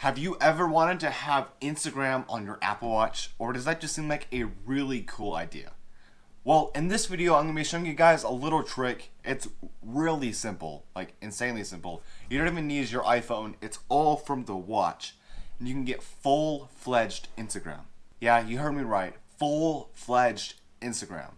Have you ever wanted to have Instagram on your Apple Watch, or does that just seem like a really cool idea? Well, in this video, I'm going to be showing you guys a little trick. It's really simple, like insanely simple. You don't even need your iPhone. It's all from the watch, and you can get full-fledged Instagram. Yeah, you heard me right. Full-fledged Instagram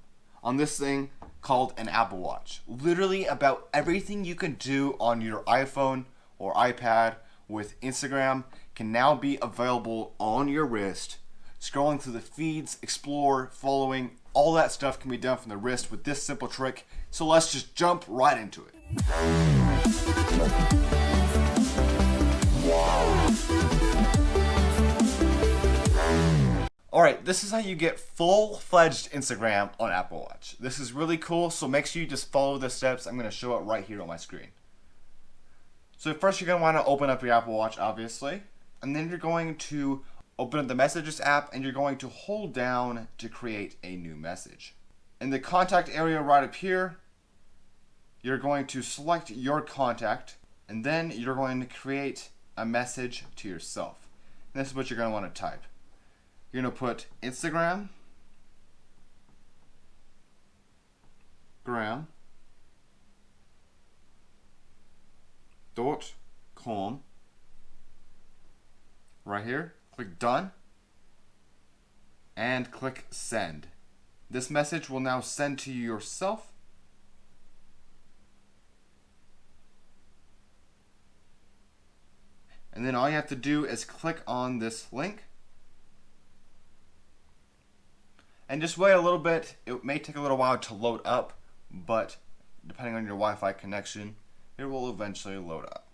on this thing called an Apple Watch. Literally about everything you can do on your iPhone or iPad with Instagram can now be available on your wrist. Scrolling through the feeds, explore, following, all that stuff can be done from the wrist with this simple trick. So let's just jump right into it. Alright, this is how you get full-fledged Instagram on Apple Watch. This is really cool, so make sure you just follow the steps. I'm going to show it right here on my screen. So first you're going to want to open up your Apple Watch, obviously. And then you're going to open up the Messages app, and you're going to hold down to create a new message. In the contact area right up here, you're going to select your contact, and then you're going to create a message to yourself. And this is what you're going to want to type. You're going to put Instagram, .com right here. Click done and click send. This message will now send to yourself. And then all you have to do is click on this link and just wait a little bit. It may take a little while to load up, but depending on your Wi-Fi connection, it will eventually load up.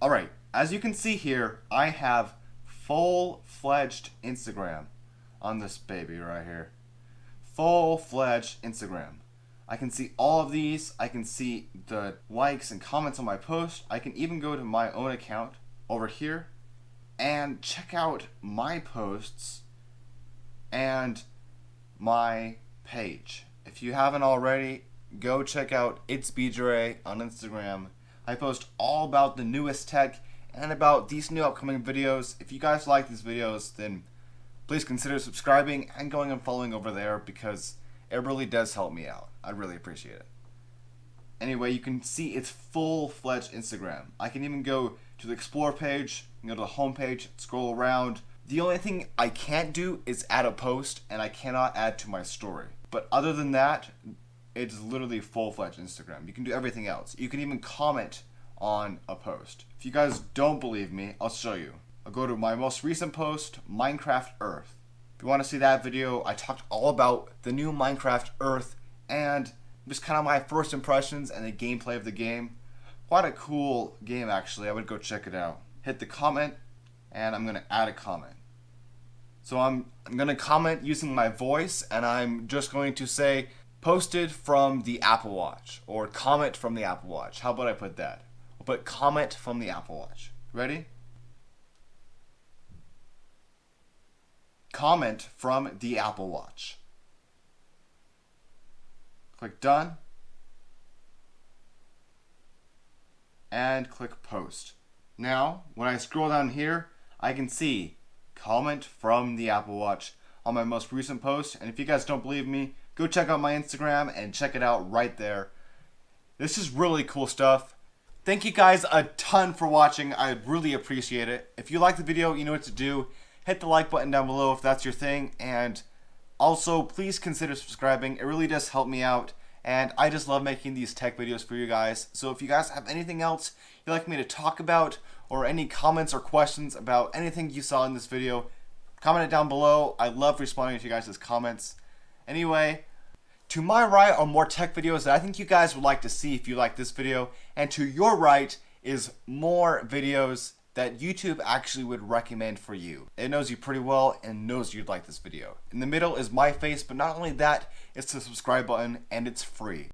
Alright, as you can see here, I have full-fledged Instagram on this baby right here. Full-fledged Instagram. I can see all of these. I can see the likes and comments on my post. I can even go to my own account over here and check out my posts and my page. If you haven't already, go check out It's BDre on Instagram. I post all about the newest tech and about these new upcoming videos. If you guys like these videos, then please consider subscribing and going and following over there, because it really does help me out. I really appreciate it. Anyway, you can see it's full-fledged Instagram. I can even go to the Explore page, go to the home page, scroll around. The only thing I can't do is add a post, and I cannot add to my story. But other than that, it's literally full-fledged Instagram. You can do everything else. You can even comment on a post. If you guys don't believe me, I'll show you. I'll go to my most recent post, Minecraft Earth. If you want to see that video, I talked all about the new Minecraft Earth and just kind of my first impressions and the gameplay of the game. Quite a cool game, actually. I would go check it out. Hit the comment, and I'm going to add a comment. So I'm going to comment using my voice, and I'm just going to say, posted from the Apple Watch, or comment from the Apple Watch. How about I put that? I'll put comment from the Apple Watch. Ready? Comment from the Apple Watch. Click done. And click post. Now, when I scroll down here, I can see comment from the Apple Watch on my most recent post. And if you guys don't believe me, go check out my Instagram and check it out right there. This is really cool stuff. Thank you guys a ton for watching. I really appreciate it. If you like the video, you know what to do. Hit the like button down below if that's your thing. And also, please consider subscribing. It really does help me out. And I just love making these tech videos for you guys. So if you guys have anything else you'd like me to talk about, or any comments or questions about anything you saw in this video, comment it down below. I love responding to you guys' comments. Anyway, to my right are more tech videos that I think you guys would like to see if you like this video. And to your right is more videos that YouTube actually would recommend for you. It knows you pretty well and knows you'd like this video. In the middle is my face, but not only that, it's the subscribe button, and it's free.